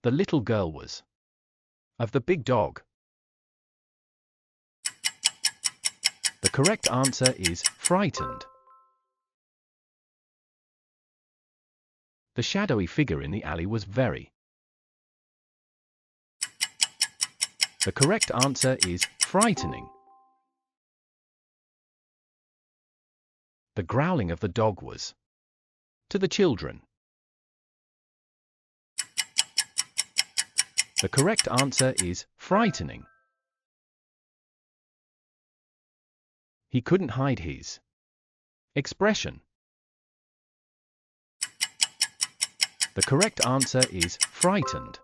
The little girl was of the big dog. The correct answer is frightened. The shadowy figure in the alley was very. The correct answer is frightening. The growling of the dog was to the children. The correct answer is frightening. He couldn't hide his expression. The correct answer is frightened.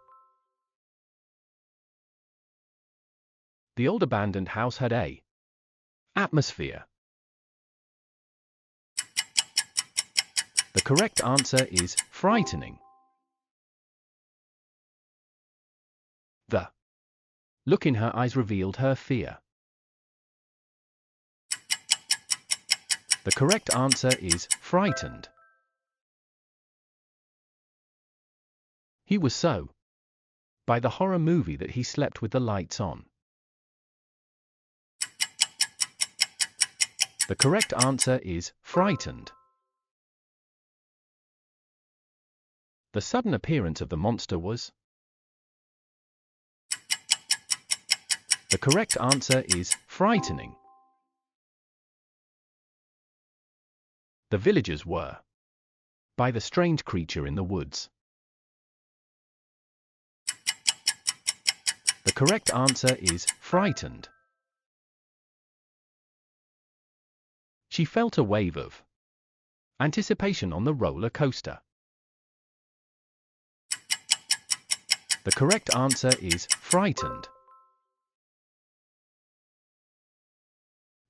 The old abandoned house had a atmosphere. The correct answer is frightening. The look in her eyes revealed her fear. The correct answer is frightened. He was so by the horror movie that he slept with the lights on. The correct answer is frightened. The sudden appearance of the monster was. The correct answer is frightening. The villagers were by the strange creature in the woods. The correct answer is frightened. She felt a wave of anticipation on the roller coaster. The correct answer is frightened.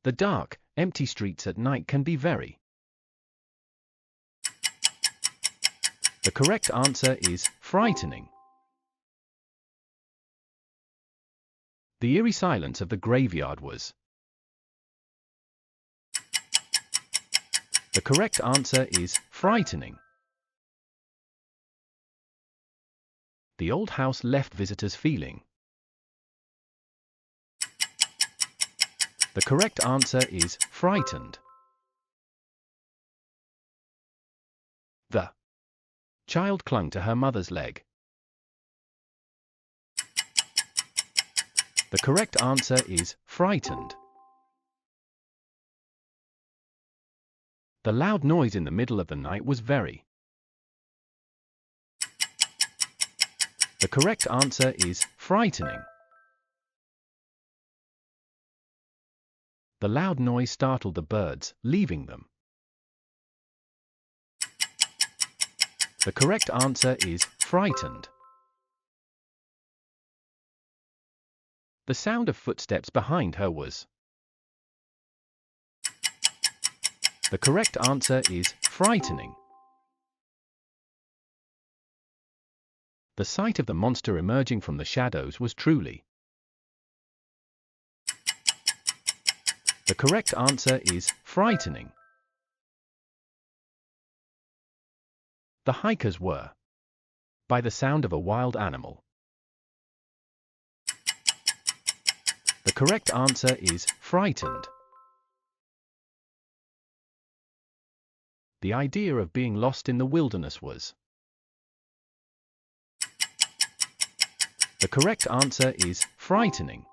The dark, empty streets at night can be very. The correct answer is frightening. The eerie silence of the graveyard was. The correct answer is frightening. The old house left visitors feeling. The correct answer is frightened. The child clung to her mother's leg. The correct answer is frightened. The loud noise in the middle of the night was very. The correct answer is frightening. The loud noise startled the birds, leaving them. The correct answer is frightened. The sound of footsteps behind her was. The correct answer is frightening. The sight of the monster emerging from the shadows was truly. The correct answer is frightening. The hikers were by the sound of a wild animal. The correct answer is frightened. The idea of being lost in the wilderness was. The correct answer is frightening.